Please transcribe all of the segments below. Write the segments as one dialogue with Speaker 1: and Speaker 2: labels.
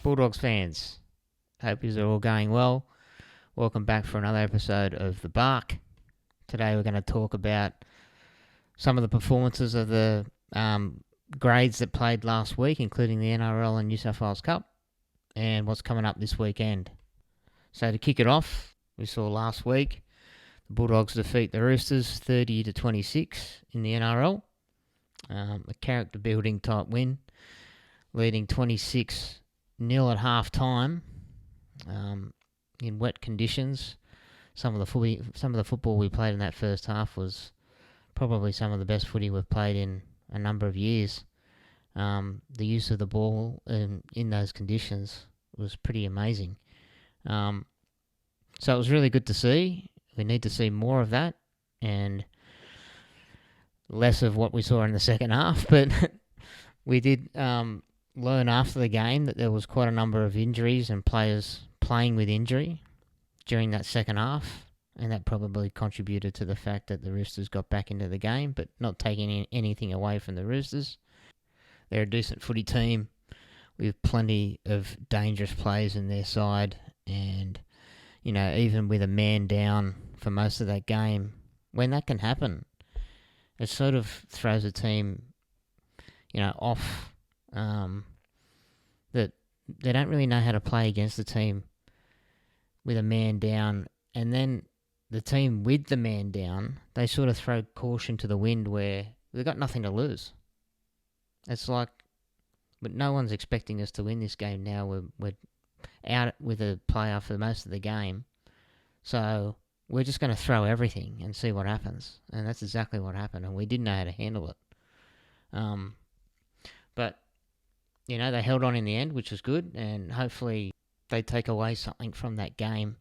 Speaker 1: Bulldogs fans, hope you're all going well. Welcome back for another episode of The Bark. Today we're going to talk about some of the performances of the grades that played last week, including the NRL and New South Wales Cup, and what's coming up this weekend. So to kick it off, we saw last week the Bulldogs defeat the Roosters 30-26 in the NRL. A character building type win, leading 26-0 at half time in wet conditions. Some of the football we played in that first half was probably some of the best footy we've played in a number of years. The use of the ball in those conditions was pretty amazing. So it was really good to see. We need to see more of that and less of what we saw in the second half. But we did learn after the game that there was quite a number of injuries and players playing with injury during that second half, and that probably contributed to the fact that the Roosters got back into the game, but not taking anything away from the Roosters. They're a decent footy team with plenty of dangerous players in their side, and even with a man down for most of that game, when that can happen, it sort of throws a team off, that they don't really know how to play against the team with a man down, and then the team with the man down, they sort of throw caution to the wind where they've got nothing to lose. It's like, but no one's expecting us to win this game now. We're out with a player for most of the game, so we're just going to throw everything and see what happens. And that's exactly what happened, and we didn't know how to handle it. But they held on in the end, which was good, and hopefully they take away something from that game,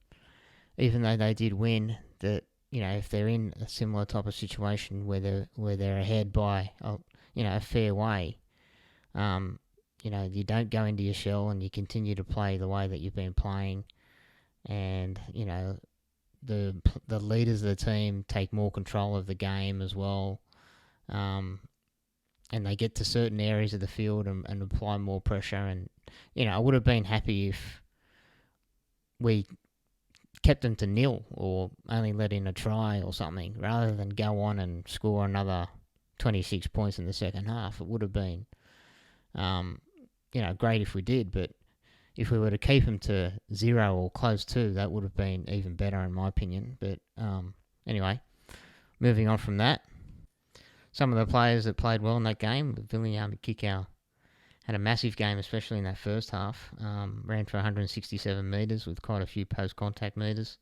Speaker 1: even though they did win. That if they're in a similar type of situation where they're ahead by a fair way, you don't go into your shell and you continue to play the way that you've been playing, and the leaders of the team take more control of the game as well. And they get to certain areas of the field and apply more pressure. And, I would have been happy if we kept them to 0 or only let in a try or something, rather than go on and score another 26 points in the second half. It would have been, great if we did, but if we were to keep them to 0 or close to, that would have been even better in my opinion. But anyway, moving on from that. Some of the players that played well in that game, Viliami Kikau had a massive game, especially in that first half. Ran for 167 metres with quite a few post-contact metres,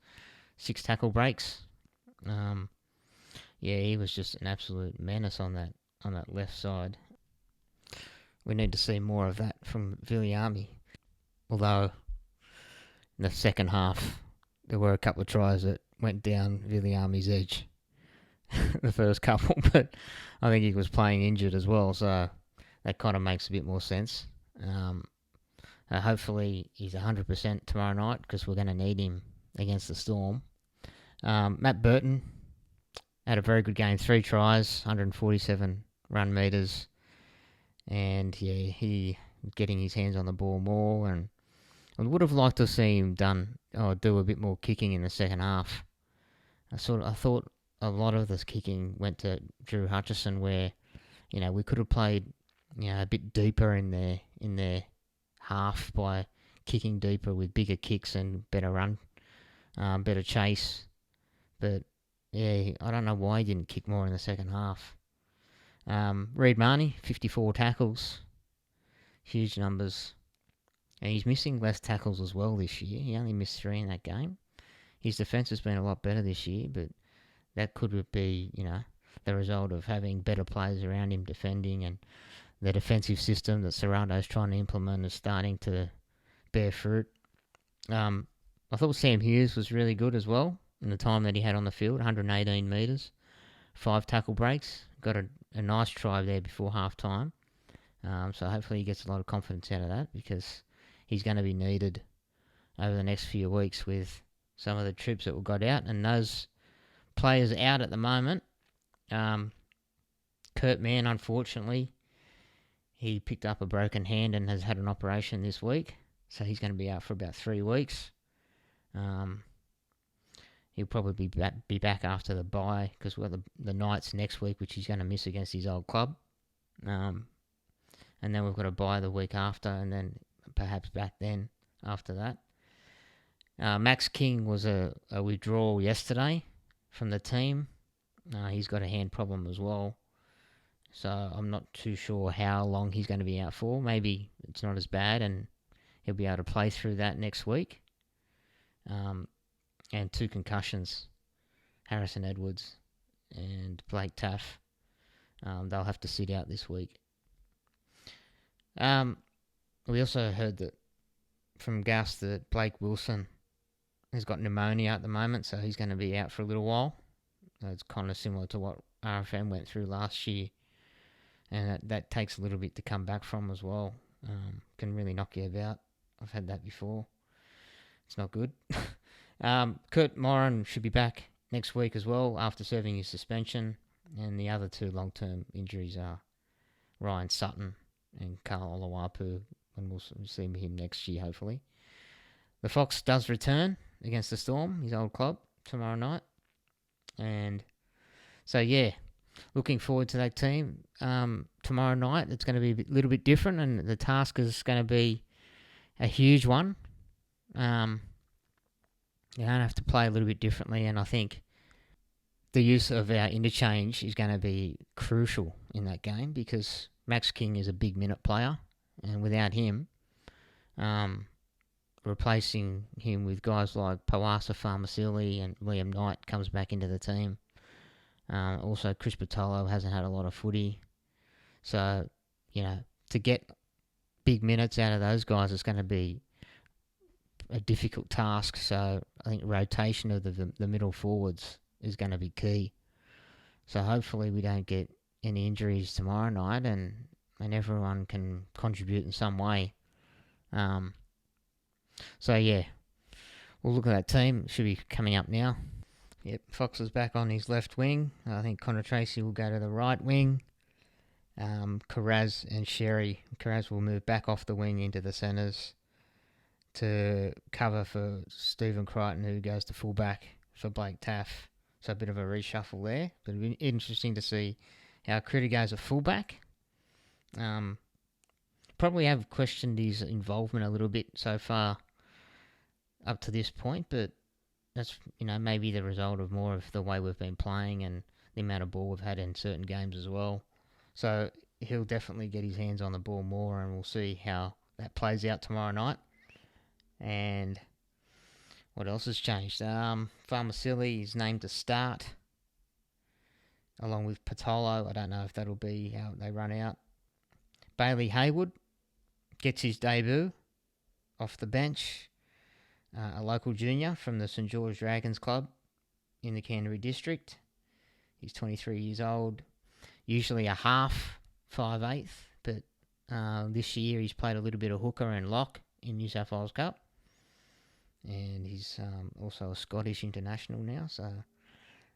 Speaker 1: 6 tackle breaks. He was just an absolute menace on that left side. We need to see more of that from Viliami. Although in the second half, there were a couple of tries that went down Viliami's edge. The first couple, but I think he was playing injured as well, so that kind of makes a bit more sense. Hopefully he's 100% tomorrow night, because we're going to need him against the Storm. Matt Burton had a very good game, 3 tries, 147 run metres, and he getting his hands on the ball more, and I would have liked to see him do a bit more kicking in the second half. I thought a lot of this kicking went to Drew Hutchison, where we could have played a bit deeper in their half by kicking deeper with bigger kicks and better run, better chase. But I don't know why he didn't kick more in the second half. Reid Marnie, 54 tackles, huge numbers, and he's missing less tackles as well this year. He only missed 3 in that game. His defence has been a lot better this year, but that could be, the result of having better players around him defending, and the defensive system that Serrato's trying to implement is starting to bear fruit. I thought Sam Hughes was really good as well in the time that he had on the field, 118 metres, 5 tackle breaks. Got a nice try there before half time. So hopefully he gets a lot of confidence out of that, because he's going to be needed over the next few weeks with some of the troops that were got out, and those players out at the moment. Kurt Mann, unfortunately, he picked up a broken hand and has had an operation this week. So he's going to be out for about 3 weeks. He'll probably be back after the bye because we've got the Knights next week, which he's going to miss against his old club. And then we've got a bye the week after, and then perhaps back then after that. Max King was a withdrawal yesterday from the team. He's got a hand problem as well. So I'm not too sure how long he's going to be out for. Maybe it's not as bad and he'll be able to play through that next week. And 2 concussions, Harrison Edwards and Blake Taff. They'll have to sit out this week. We also heard that from Gus that Blake Wilson has got pneumonia at the moment, so he's going to be out for a little while. It's kind of similar to what RFM went through last year, and that takes a little bit to come back from as well. Can really knock you about. I've had that before. It's not good. Kurt Moran should be back next week as well after serving his suspension, and the other 2 long-term injuries are Ryan Sutton and Carl Olawapu, and we'll see him next year, hopefully. The Fox does return against the Storm, his old club, tomorrow night. And so, yeah, looking forward to that team. Tomorrow night, it's going to be a little bit different, and the task is going to be a huge one. You're going to have to play a little bit differently, and I think the use of our interchange is going to be crucial in that game because Max King is a big minute player, and without him, replacing him with guys like Pawasa Farmasili and Liam Knight comes back into the team. Also, Chris Patolo hasn't had a lot of footy. So, to get big minutes out of those guys is going to be a difficult task. So, I think rotation of the middle forwards is going to be key. So, hopefully we don't get any injuries tomorrow night and everyone can contribute in some way. So, yeah, we'll look at that team. It should be coming up now. Yep, Fox is back on his left wing. I think Connor Tracy will go to the right wing. Carraz and Sherry. Carraz will move back off the wing into the centres to cover for Stephen Crichton, who goes to fullback for Blake Taff. So a bit of a reshuffle there. But it'll be interesting to see how Critter goes at fullback. Probably have questioned his involvement a little bit so far up to this point, but that's maybe the result of more of the way we've been playing and the amount of ball we've had in certain games as well. So he'll definitely get his hands on the ball more, and we'll see how that plays out tomorrow night. And what else has changed? Farmasili is named to start, along with Patolo. I don't know if that'll be how they run out. Bailey Hayward gets his debut off the bench. A local junior from the St George Dragons Club in the Canterbury District. He's 23 years old. Usually a half, 5/8, but this year he's played a little bit of hooker and lock in New South Wales Cup. And he's also a Scottish international now, so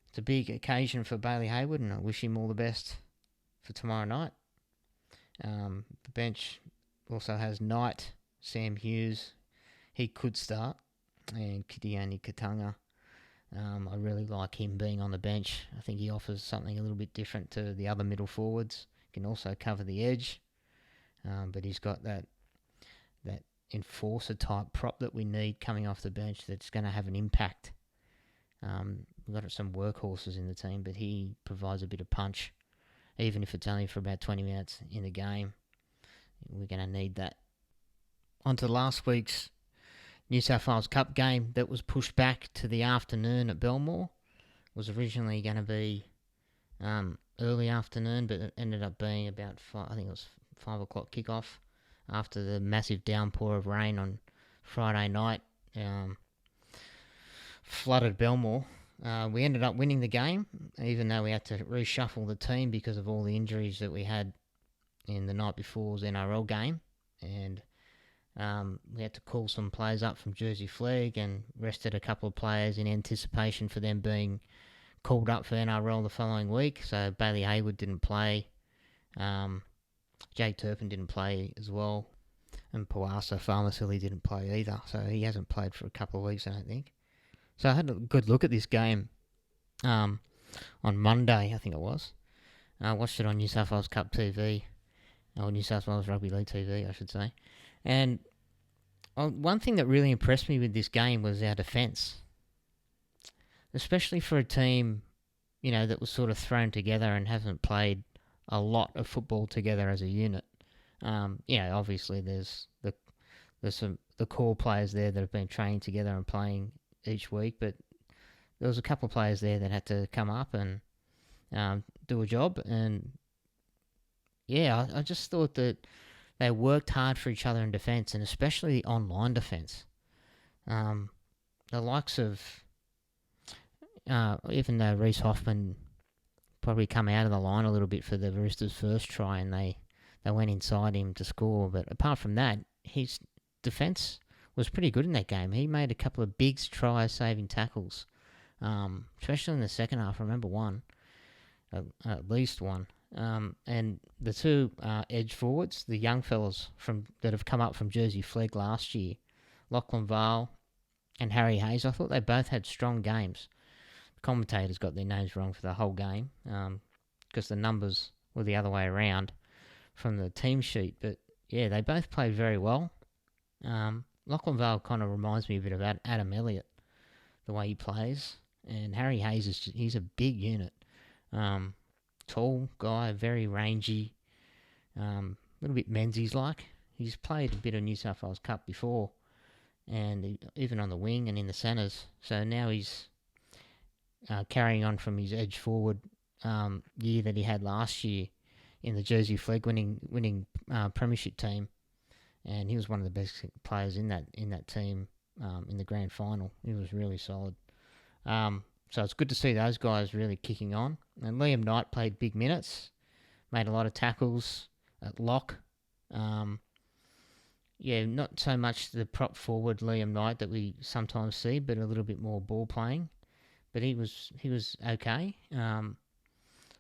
Speaker 1: it's a big occasion for Bailey Hayward, and I wish him all the best for tomorrow night. The bench also has Knight, Sam Hughes. He could start, and Kidiani Katanga. I really like him being on the bench. I think he offers something a little bit different to the other middle forwards. He can also cover the edge, but he's got that enforcer type prop that we need coming off the bench that's going to have an impact. We've got some workhorses in the team, but he provides a bit of punch, even if it's only for about 20 minutes in the game. We're going to need that. On to last week's New South Wales Cup game that was pushed back to the afternoon at Belmore. It was originally going to be early afternoon, but it ended up being about 5 o'clock kickoff after the massive downpour of rain on Friday night flooded Belmore. We ended up winning the game, even though we had to reshuffle the team because of all the injuries that we had in the night before's NRL game. And we had to call some players up from Jersey Flegg and rested a couple of players in anticipation for them being called up for NRL the following week. So Bailey Hayward didn't play. Jake Turpin didn't play as well. And Pawasa Farmasili didn't play either, so he hasn't played for a couple of weeks, I don't think. So I had a good look at this game on Monday, I think it was. I watched it on New South Wales Cup TV, or New South Wales Rugby League TV, I should say. And one thing that really impressed me with this game was our defence, especially for a team, that was sort of thrown together and hasn't played a lot of football together as a unit. Obviously there's the core players there that have been training together and playing each week, but there was a couple of players there that had to come up and do a job. And I just thought that they worked hard for each other in defence, and especially the online defence. The likes of, even though Reece Hoffman probably come out of the line a little bit for the Roosters' first try, and they went inside him to score. But apart from that, his defence was pretty good in that game. He made a couple of big try-saving tackles, especially in the second half. I remember one, at least one. And the two edge forwards, the young fellas that have come up from Jersey Flegg last year, Lachlan Vale and Harry Hayes, I thought they both had strong games. The commentators got their names wrong for the whole game because the numbers were the other way around from the team sheet. But yeah, they both played very well. Lachlan Vale kind of reminds me a bit about Adam Elliott, the way he plays. And Harry Hayes, he's a big unit. Tall guy, very rangy, a little bit Menzies-like. He's played a bit of New South Wales Cup before, and even on the wing and in the centres. So now he's carrying on from his edge forward year that he had last year in the Jersey Flegg winning premiership team, and he was one of the best players in that team in the grand final. He was really solid. So it's good to see those guys really kicking on. And Liam Knight played big minutes, made a lot of tackles at lock. Not so much the prop forward Liam Knight that we sometimes see, but a little bit more ball playing. But he was okay.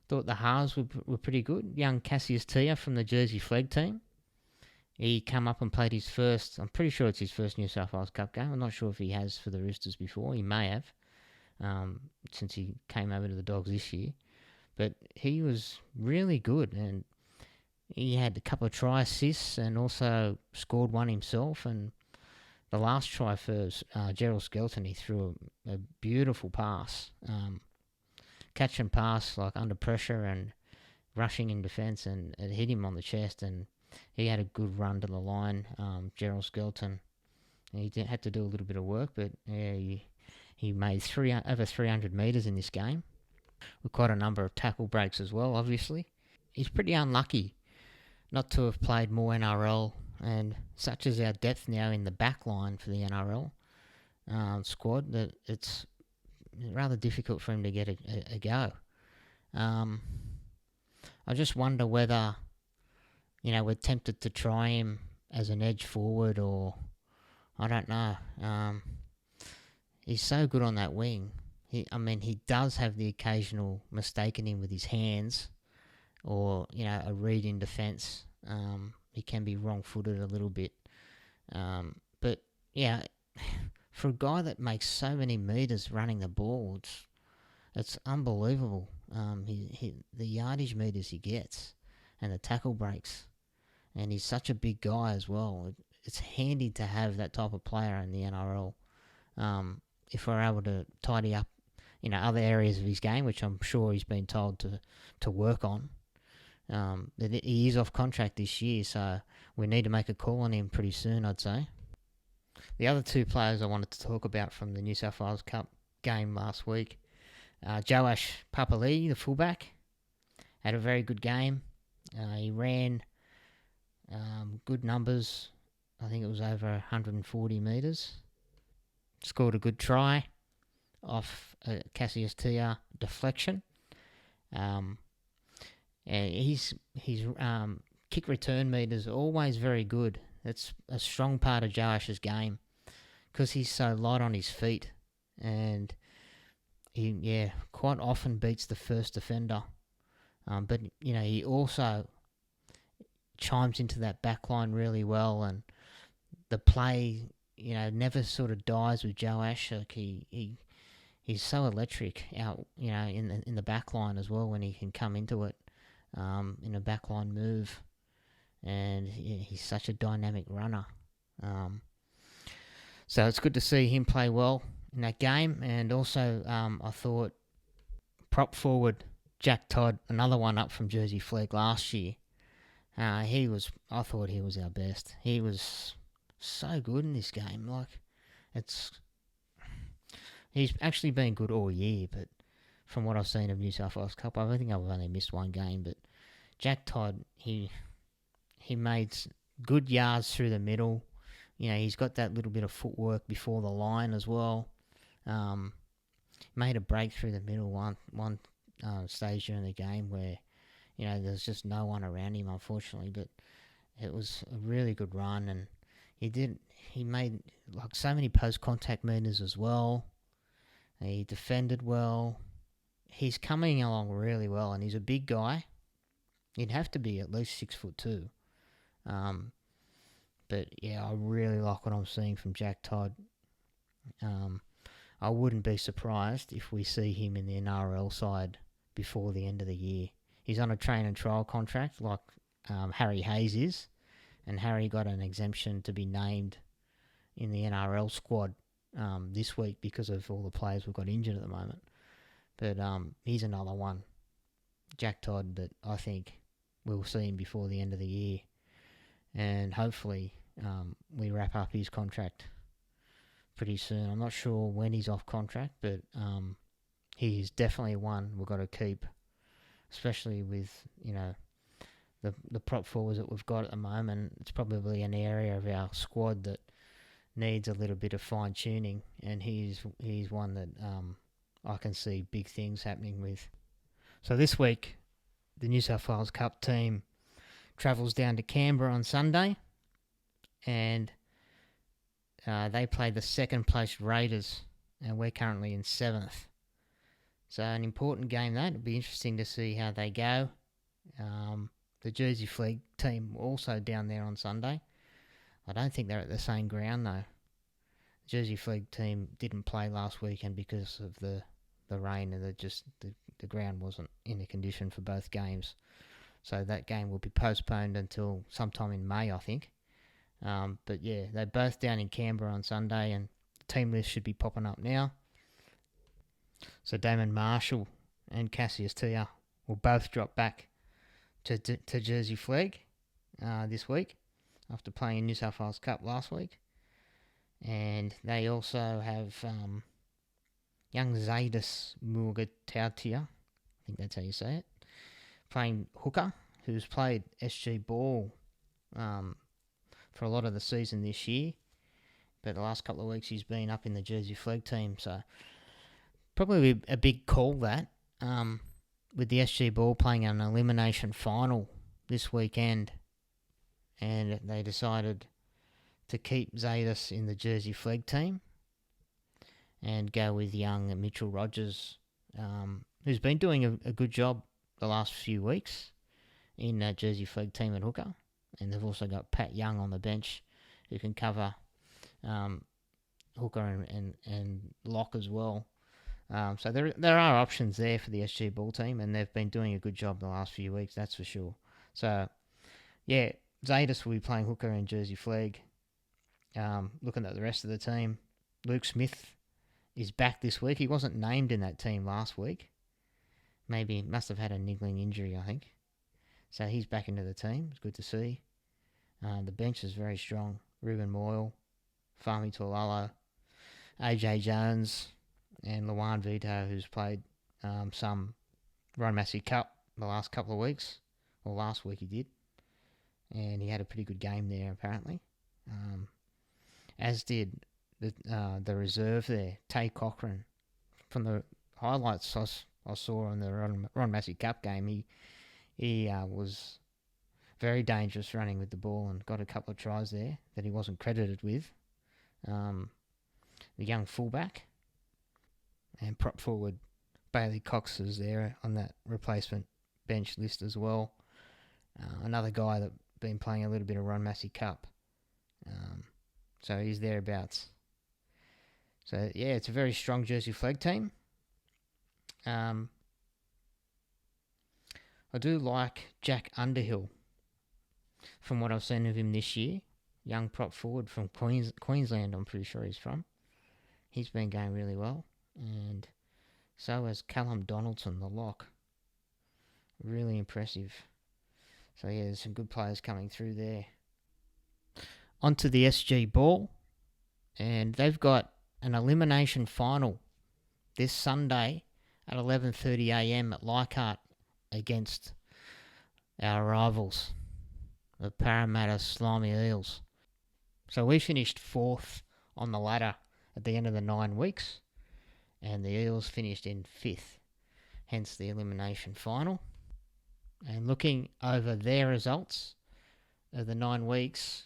Speaker 1: Thought the halves were pretty good. Young Cassius Tia from the Jersey Flegg team. He come up and played his first, I'm pretty sure it's his first New South Wales Cup game. I'm not sure if he has for the Roosters before. He may have. Since he came over to the Dogs this year. But he was really good, and he had a couple of try assists and also scored one himself. And the last try for Gerald Skelton, he threw a beautiful pass. Catch and pass, like under pressure and rushing in defence, and it hit him on the chest, and he had a good run to the line, Gerald Skelton. And he had to do a little bit of work, but yeah, he made over 300 metres in this game, with quite a number of tackle breaks as well, obviously. He's pretty unlucky not to have played more NRL, and such as our depth now in the back line for the NRL squad, that it's rather difficult for him to get a go. I just wonder whether, we're tempted to try him as an edge forward, or I don't know. He's so good on that wing. He does have the occasional mistake in him with his hands, or a read in defence. He can be wrong-footed a little bit, but yeah, for a guy that makes so many metres running the ball, it's unbelievable. The yardage metres he gets, and the tackle breaks, and he's such a big guy as well. It's handy to have that type of player in the NRL. If we're able to tidy up, other areas of his game, which I'm sure he's been told to work on. He is off contract this year, so we need to make a call on him pretty soon, I'd say. The other two players I wanted to talk about from the New South Wales Cup game last week, Joash Papali'i, the fullback, had a very good game. He ran good numbers. I think it was over 140 metres. Scored a good try off Cassius Tia deflection. And his kick return meters are always very good. That's a strong part of Joash's game because he's so light on his feet, and he quite often beats the first defender. But he also chimes into that back line really well, and the play, never sort of dies with Joe Ashok. He's so electric out, in the back line as well when he can come into it in a backline move. And he's such a dynamic runner. So it's good to see him play well in that game. And also, I thought prop forward Jack Todd, another one up from Jersey Flegg last year. I thought he was our best. He was so good in this game. He's actually been good all year, but from what I've seen of New South Wales Cup, I think I've only missed one game. But Jack Todd, he made good yards through the middle. He's got that little bit of footwork before the line as well. Made a break through the middle one stage during the game where, there's just no one around him, unfortunately. But it was a really good run, and he made so many post-contact meters as well. He defended well. He's coming along really well, and he's a big guy. He'd have to be at least 6'2". But yeah, I really like what I'm seeing from Jack Todd. I wouldn't be surprised if we see him in the NRL side before the end of the year. He's on a train and trial contract like Harry Hayes is, and Harry got an exemption to be named in the NRL squad this week because of all the players we've got injured at the moment. But he's another one, Jack Todd, that I think we'll see him before the end of the year. And hopefully we wrap up his contract pretty soon. I'm not sure when he's off contract, but he's definitely one we've got to keep, especially with, the prop forwards that we've got at the moment. It's probably an area of our squad that needs a little bit of fine-tuning, and he's one that I can see big things happening with. So this week, the New South Wales Cup team travels down to Canberra on Sunday, and they play the second-placed Raiders, and we're currently in 7th. So an important game, that. It'll be interesting to see how they go. The Jersey Flegg team also down there on Sunday. I don't think they're at the same ground, though. The Jersey Flegg team didn't play last weekend because of the rain, and the ground wasn't in a condition for both games. So that game will be postponed until sometime in May, I think. But yeah, they're both down in Canberra on Sunday, and the team list should be popping up now. So Damon Marshall and Cassius Tia will both drop back to Jersey Flegg this week after playing in New South Wales Cup last week. And they also have young Zadis Mugatautia, I think that's how you say it, playing hooker, who's played SG Ball for a lot of the season this year. But the last couple of weeks he's been up in the Jersey Flegg team, so probably a big call that, with the SG Ball playing an elimination final this weekend. And they decided to keep Zadis in the Jersey Flegg team and go with young Mitchell Rogers, who's been doing a good job the last few weeks in that Jersey Flegg team at hooker. And they've also got Pat Young on the bench who can cover hooker and lock as well. So there are options there for the SG Ball team, and they've been doing a good job the last few weeks, that's for sure. So, yeah, Zadis will be playing hooker in Jersey Flegg. Looking at the rest of the team, Luke Smith is back this week. He wasn't named in that team last week. Maybe must have had a niggling injury, I think. So he's back into the team. It's good to see. The bench is very strong. Ruben Moyle, Fahmy Tuilalo, AJ Jones, and Luan Vito, who's played some Ron Massey Cup the last couple of weeks. Or last week he did. And he had a pretty good game there, apparently. As did the reserve there, Tay Cochran. From the highlights I saw on the Ron Massey Cup game, he was very dangerous running with the ball and got a couple of tries there that he wasn't credited with. The young fullback and prop forward Bailey Cox is there on that replacement bench list as well. Another guy that been playing a little bit of Ron Massey Cup. So he's thereabouts. So, yeah, it's a very strong Jersey Flag team. I do like Jack Underhill from what I've seen of him this year. Young prop forward from Queensland, I'm pretty sure he's from. He's been going really well. And so has Callum Donaldson, the lock. Really impressive. So, yeah, there's some good players coming through there. On to the SG Ball. And they've got an elimination final this Sunday at 11:30am at Leichhardt against our rivals, the Parramatta Slimy Eels. So we finished 4th on the ladder at the end of the 9 weeks, and the Eels finished in 5th, hence the elimination final. And looking over their results of the 9 weeks,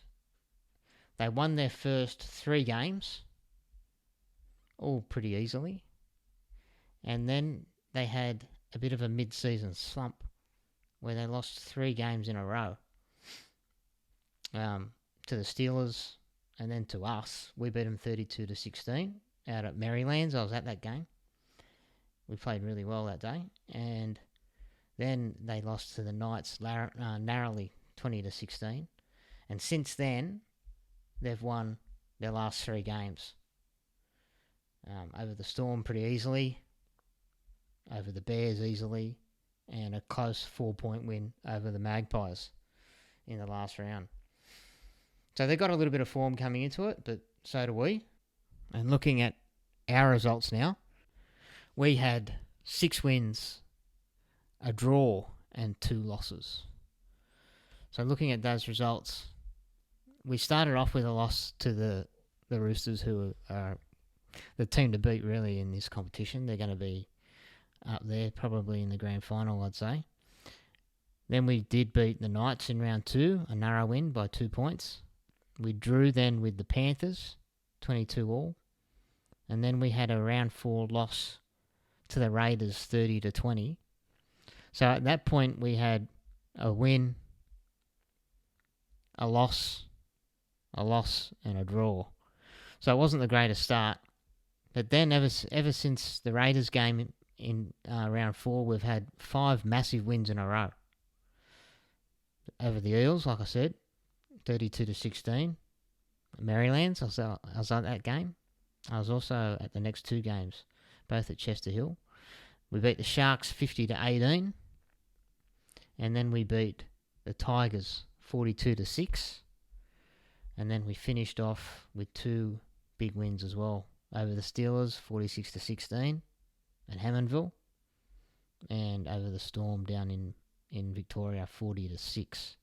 Speaker 1: they won their first 3 games, all pretty easily, and then they had a bit of a mid-season slump where they lost 3 games in a row to the Steelers and then to us. We beat them 32-16 out at Marylands. I was at that game. We played really well that day. And then they lost to the Knights narrowly 20-16. And since then, they've won their last 3 games. Over the Storm pretty easily, over the Bears easily, and a close 4-point win over the Magpies in the last round. So they've got a little bit of form coming into it, but so do we. And looking at our results now, we had 6 wins, a draw, and 2 losses. So looking at those results, we started off with a loss to the Roosters, who are the team to beat really in this competition. They're going to be up there probably in the grand final, I'd say. Then we did beat the Knights in round 2, a narrow win by 2 points. We drew then with the Panthers, 22-all. And then we had a round 4 loss to the Raiders, 30-20. So at that point we had a win, a loss, and a draw. So it wasn't the greatest start. But then ever since the Raiders game in round 4, we've had 5 massive wins in a row. Over the Eels, like I said, 32-16. Marylands, I was at that game. I was also at the next 2 games, both at Chester Hill. We beat the Sharks 50-18. And then we beat the Tigers 42-6. And then we finished off with 2 big wins as well. Over the Steelers 46-16 at Hammondville. And over the Storm down in Victoria 40-6.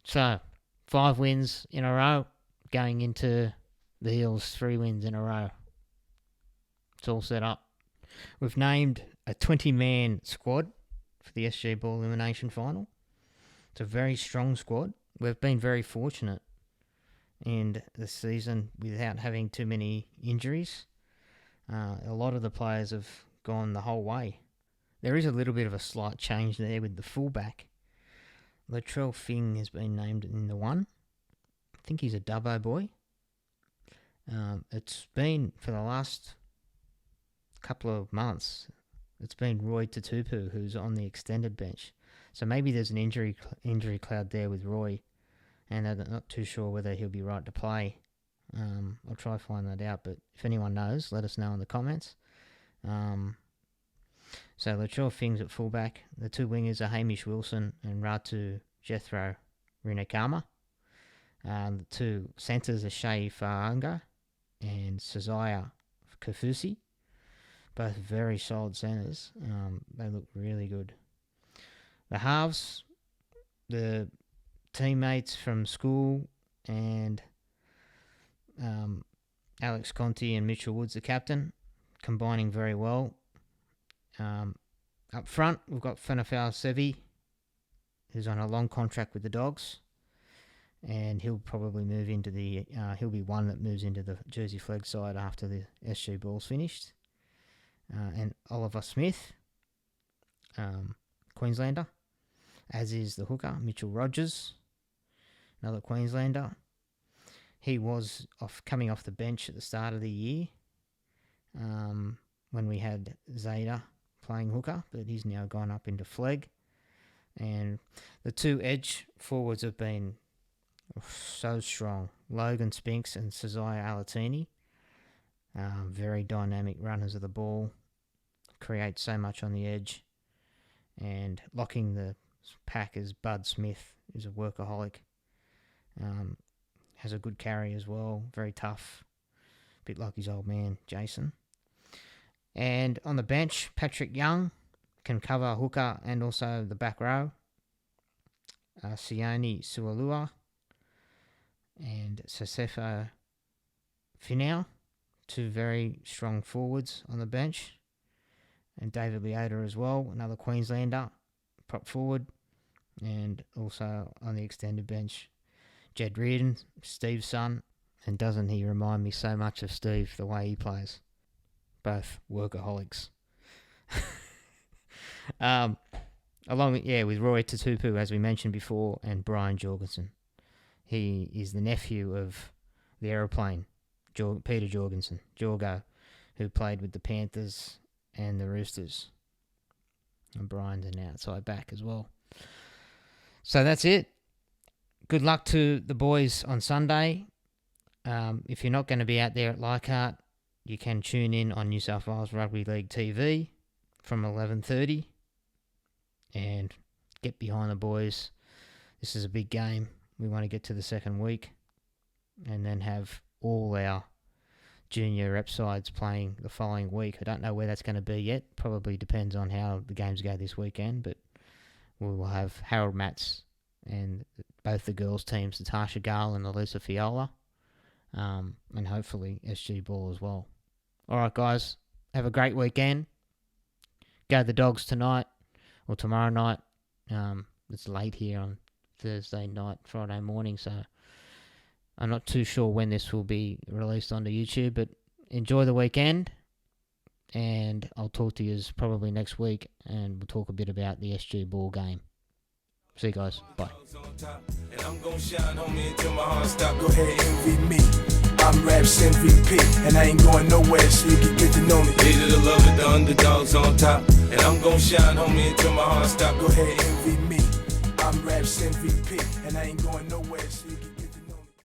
Speaker 1: So, 5 wins in a row, going into the Eels 3 wins in a row. It's all set up. We've named a 20-man squad for the SG Ball Elimination Final. It's a very strong squad. We've been very fortunate in the season without having too many injuries. A lot of the players have gone the whole way. There is a little bit of a slight change there with the fullback. Latrell Fing has been named in the 1. I think he's a Dubbo boy. It's been, for the last couple of months, it's been Roy Tutupu who's on the extended bench. So maybe there's an injury cloud there with Roy, and I'm not too sure whether he'll be right to play. I'll try to find that out, but if anyone knows, let us know in the comments. So Latrell Fing's at fullback. The 2 wingers are Hamish Wilson and Ratu Jethro Rinakama. The 2 centres are Shea Faanga and Sazaya Kafusi. Both very solid centres. They look really good. The halves, the teammates from school, and Alex Conti and Mitchell Woods, the captain, combining very well. Up front, we've got Fanafau Sevi, who's on a long contract with the Dogs, and he'll probably move into the. He'll be one that moves into the Jersey Flag side after the SG Ball's finished. And Oliver Smith, Queenslander, as is the hooker Mitchell Rogers, another Queenslander. He was coming off the bench at the start of the year when we had Zeta playing hooker, but he's now gone up into flag. And the two edge forwards have been so strong. Logan Spinks and Sazai Alatini. Very dynamic runners of the ball. Create so much on the edge. And locking the pack as Bud Smith is a workaholic. Has a good carry as well. Very tough. Bit like his old man, Jason. And on the bench, Patrick Young can cover hooker and also the back row. Sione Sualua and Sasefo Finau, two very strong forwards on the bench. And David Leota as well, another Queenslander, prop forward. And also on the extended bench, Jed Reardon, Steve's son. And doesn't he remind me so much of Steve, the way he plays? Both workaholics. Along with Roy Tatupu, as we mentioned before, and Brian Jorgensen. He is the nephew of the aeroplane, Peter Jorgensen, Jorgo, who played with the Panthers and the Roosters. And Brian's an outside back as well. So that's it. Good luck to the boys on Sunday. If you're not going to be out there at Leichhardt, you can tune in on New South Wales Rugby League TV from 11:30 and get behind the boys. This is a big game. We want to get to the second week and then have all our junior rep sides playing the following week. I don't know where that's going to be yet. Probably depends on how the games go this weekend, but we will have Harold Matz and both the girls' teams, Natasha Gale and Elisa Fiola, and hopefully SG Ball as well. All right, guys, have a great weekend. Go the Dogs tonight or tomorrow night. It's late here on Thursday night, Friday morning, so I'm not too sure when this will be released onto YouTube, but enjoy the weekend, and I'll talk to you probably next week, and we'll talk a bit about the SG Ball game. See you guys. Bye.
Speaker 2: And I'm gonna shine, homie, until my heart stop. Go ahead, envy me. I'm Raps MVP, and I ain't going nowhere, so you can get to know me. Hated the love of the underdogs on top. And I'm gonna shine, homie, until my heart stop. Go ahead, envy me. I'm Raps MVP, and I ain't going nowhere, so you can